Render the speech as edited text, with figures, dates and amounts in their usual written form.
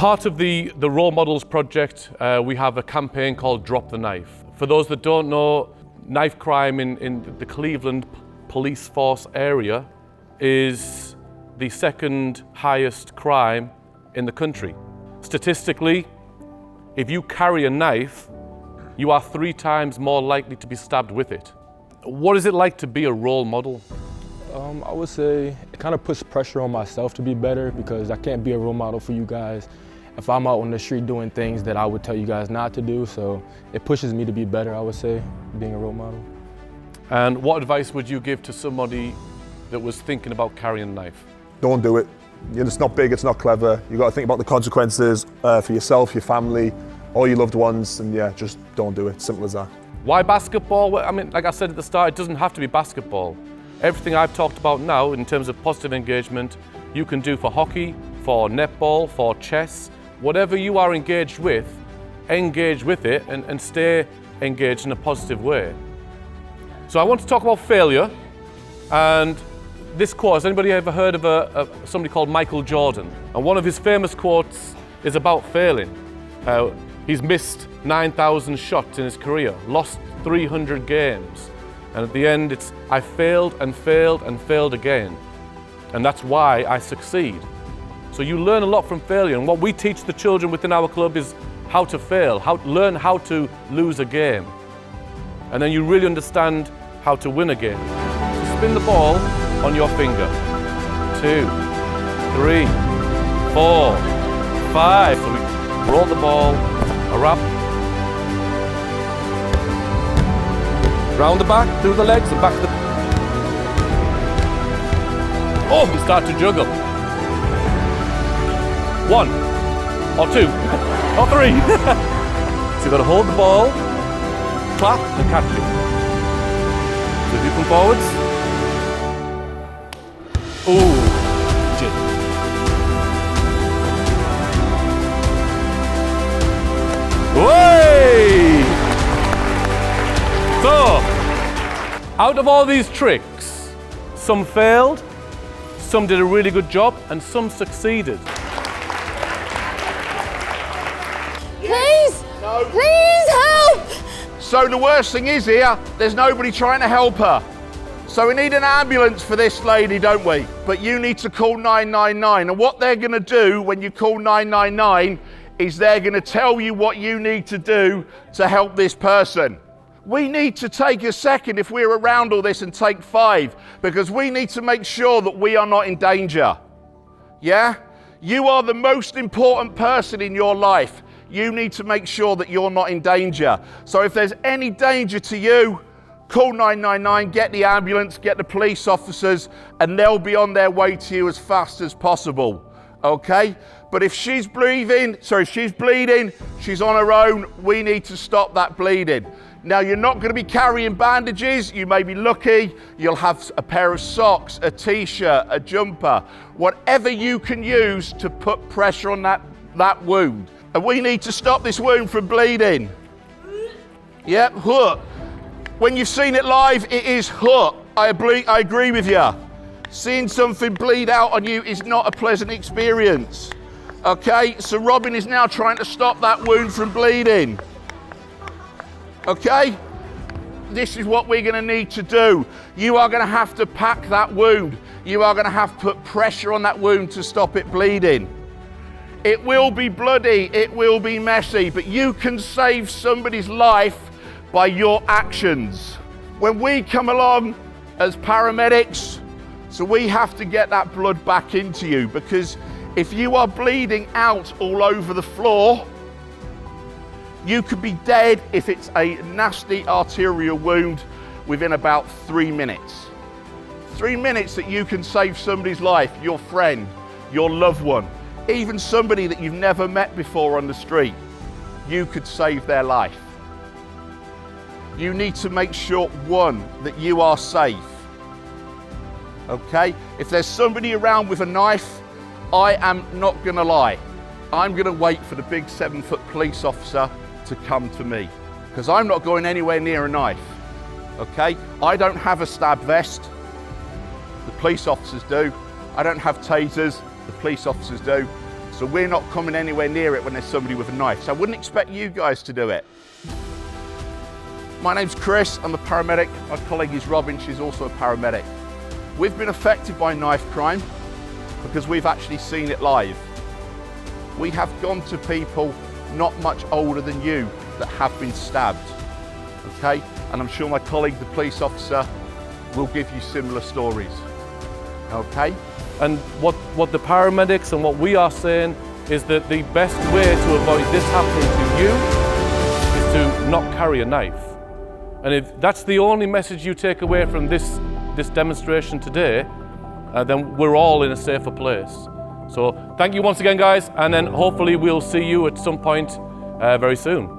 Part of the Role Models project, we have a campaign called Drop the Knife. For those that don't know, knife crime in the Cleveland police force area is the second highest crime in the country. Statistically, if you carry a knife, you are 3 times more likely to be stabbed with it. What is it like to be a role model? I would say it kind of puts pressure on myself to be better, because I can't be a role model for you guys if I'm out on the street doing things that I would tell you guys not to do. So it pushes me to be better, I would say, being a role model. And what advice would you give to somebody that was thinking about carrying a knife? Don't do it. It's not big, it's not clever. You've got to think about the consequences for yourself, your family, all your loved ones, and yeah, just don't do it. Simple as that. Why basketball? Well, I mean, like I said at the start, it doesn't have to be basketball. Everything I've talked about now in terms of positive engagement, you can do for hockey, for netball, for chess. Whatever you are engaged with, engage with it and stay engaged in a positive way. So I want to talk about failure, and this quote, has anybody ever heard of somebody called Michael Jordan? And one of his famous quotes is about failing. He's missed 9,000 shots in his career, lost 300 games. And at the end, it's, I failed and failed and failed again. And that's why I succeed. So you learn a lot from failure. And what we teach the children within our club is how to fail, learn how to lose a game. And then you really understand how to win a game. So spin the ball on your finger. 2, 3, 4, 5. So we roll the ball around. Round the back, through the legs, and back to the... Oh, you start to juggle. 1, or 2, or 3. So you've got to hold the ball, clap, and catch it. So if you come forwards. Ooh, shit. Way! So, out of all these tricks, some failed, some did a really good job, and some succeeded. Please! No. Please help! So the worst thing is here, there's nobody trying to help her. So we need an ambulance for this lady, don't we? But you need to call 999. And what they're gonna do when you call 999 is they're gonna tell you what you need to do to help this person. We need to take a second if we're around all this and take 5, because we need to make sure that we are not in danger. Yeah? You are the most important person in your life. You need to make sure that you're not in danger. So if there's any danger to you, call 999, get the ambulance, get the police officers, and they'll be on their way to you as fast as possible. Okay? But if she's bleeding, she's on her own, we need to stop that bleeding. Now, you're not going to be carrying bandages. You may be lucky. You'll have a pair of socks, a t-shirt, a jumper, whatever you can use to put pressure on that wound. And we need to stop this wound from bleeding. Yep, huh. When you've seen it live, it is huh. I agree with you. Seeing something bleed out on you is not a pleasant experience. Okay, so Robin is now trying to stop that wound from bleeding. Okay, this is what we're going to need to do. You are going to have to pack that wound. You are going to have to put pressure on that wound to stop it bleeding. It will be bloody, it will be messy, but you can save somebody's life by your actions. When we come along as paramedics, so we have to get that blood back into you, because if you are bleeding out all over the floor, you could be dead if it's a nasty arterial wound within about 3 minutes. 3 minutes that you can save somebody's life, your friend, your loved one, even somebody that you've never met before on the street. You could save their life. You need to make sure, one, that you are safe. Okay? If there's somebody around with a knife, I am not gonna lie. I'm gonna wait for the big 7-foot police officer to come to me, because I'm not going anywhere near a knife. Okay? I don't have a stab vest. The police officers do. I don't have tasers. The police officers do. So we're not coming anywhere near it when there's somebody with a knife. So I wouldn't expect you guys to do it. My name's Chris, I'm a paramedic. My colleague is Robin, she's also a paramedic. We've been affected by knife crime because we've actually seen it live. We have gone to people not much older than you that have been stabbed, okay? And I'm sure my colleague, the police officer, will give you similar stories, okay? And what the paramedics and what we are saying is that the best way to avoid this happening to you is to not carry a knife. And if that's the only message you take away from this demonstration today, then we're all in a safer place. So thank you once again, guys, and then hopefully we'll see you at some point very soon.